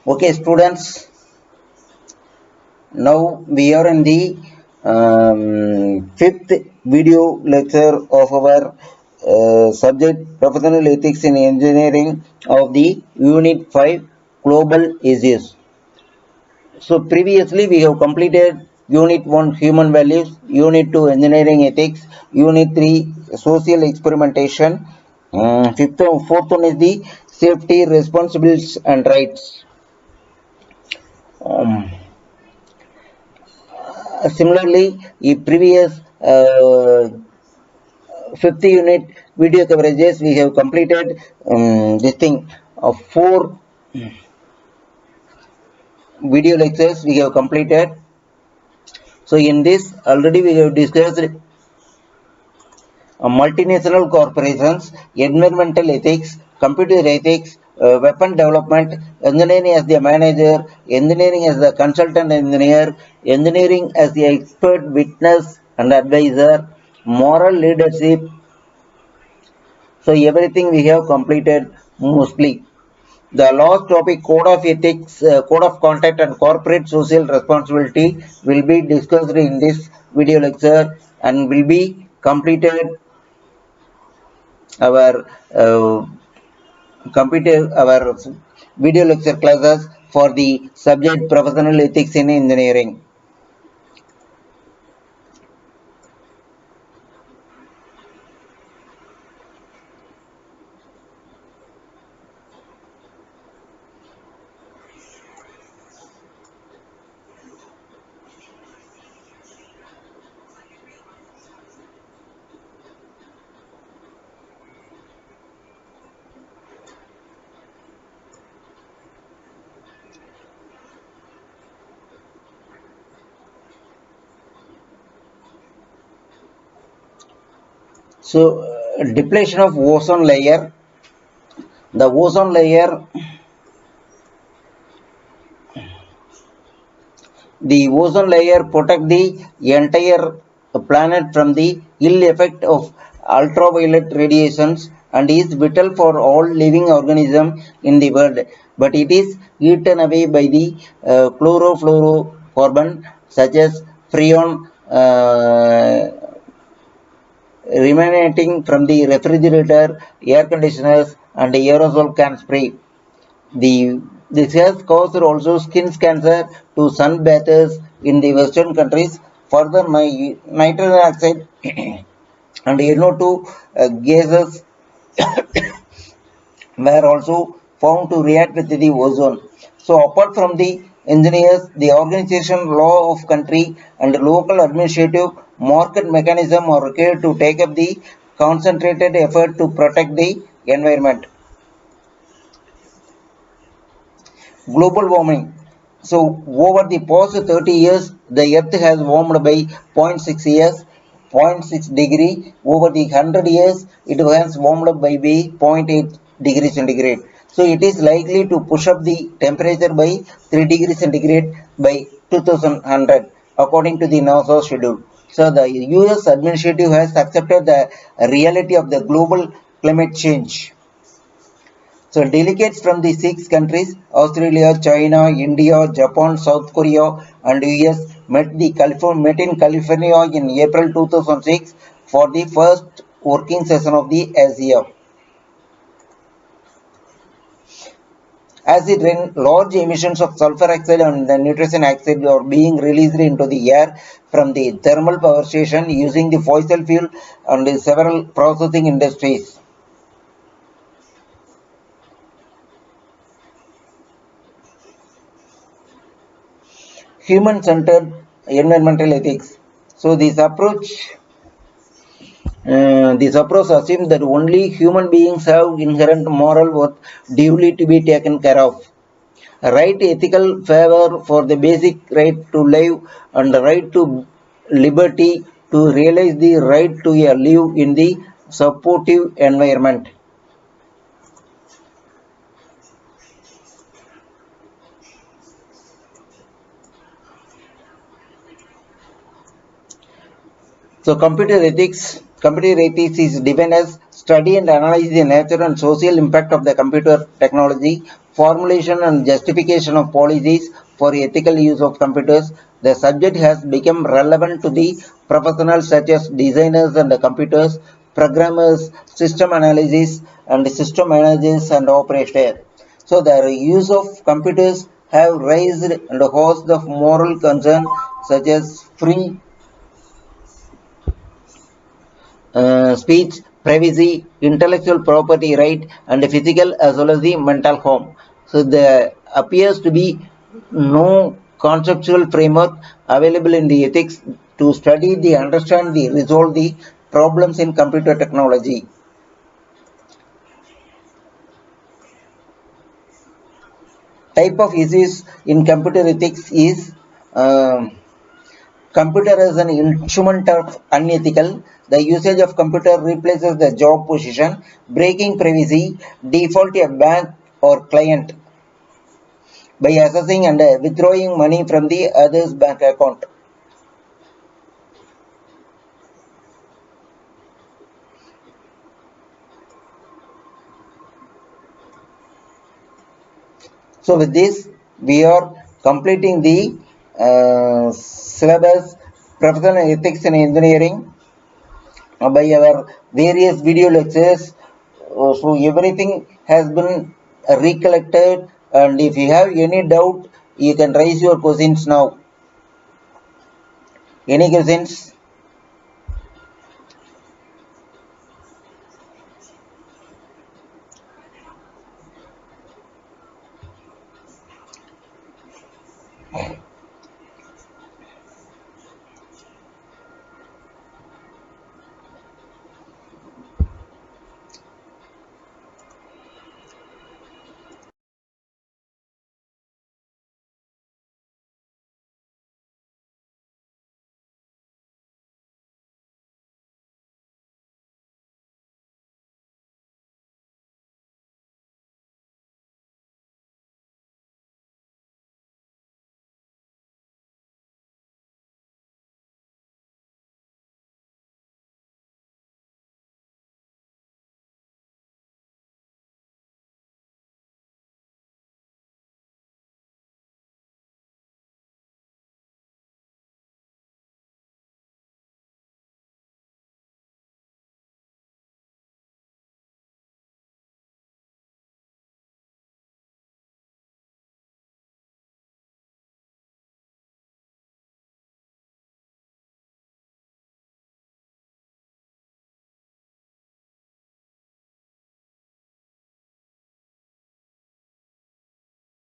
Okay, students, now we are in the fifth video lecture of our subject Professional Ethics in Engineering of the Unit 5 Global Issues. So previously we have completed Unit 1 Human Values, Unit 2 Engineering Ethics, Unit 3 Social Experimentation, fourth one is the Safety, Responsibilities and Rights. Um, Similarly, in previous fifth unit video coverages, we have completed this thing of four video lectures we have completed. So in this already we have discussed multinational corporations, environmental ethics, computer ethics, weapon development, engineering as the manager, engineering as the consultant engineer, engineering as the expert witness and advisor, moral leadership. So everything we have completed mostly. The last topic, code of ethics, code of conduct and corporate social responsibility will be discussed in this video lecture and will be completed our our video lecture classes for the subject professional ethics in engineering. So depletion of ozone layer. The ozone layer, the ozone layer protect the entire planet from the ill effect of ultraviolet radiations and is vital for all living organism in the world, but it is eaten away by the chlorofluorocarbon such as freon, emanating from the refrigerator, air conditioners and aerosol can spray. This has caused also skin cancer to sunbathers in the Western countries. Further, nitrogen oxide and NO2 gases were also found to react with the ozone. So, apart from the engineers, the organization, law of country, and local administrative market mechanism are required to take up the concentrated effort to protect the environment. Global warming. So over the past 30 years, the Earth has warmed by zero point 0.6 years, zero point 0.6 degree. Over the 100 years, it has warmed up by zero point 0.8 degrees centigrade. So it is likely to push up the temperature by 3 degrees centigrade by 2100, according to the NASA schedule. So the US administrative has accepted the reality of the global climate change. So delegates from the six countries, Australia, China, India, Japan, South Korea and US met in California in April 2006 for the first working session of the ASEA. As it ran, large emissions of sulfur oxide and the nitrogen oxide are being released into the air from the thermal power station using the fossil fuel and several processing industries. Human-centered environmental ethics. So this approach assumes that only human beings have inherent moral worth duly to be taken care of. Right ethical favor for the basic right to live and the right to liberty to realize the right to live in the supportive environment. So computer ethics is defined as study and analyze the nature and social impact of the computer technology, formulation and justification of policies for ethical use of computers. The subject has become relevant to the professionals such as designers and computers, programmers, system analysis, and system managers and operators. So the use of computers have raised a host of moral concern such as free speech, privacy, intellectual property right, and physical as well as the mental harm. So there appears to be no conceptual framework available in the ethics to study the, understand the, resolve the problems in computer technology. Type of issues in computer ethics is um, computer as an instrument of unethical. The usage of computer replaces the job position, breaking privacy, default a bank or client by accessing and withdrawing money from the other's bank account. So with this, we are completing the syllabus professional ethics in engineering by our various video lectures. So everything has been recollected, and if you have any doubt, you can raise your questions now. Any questions?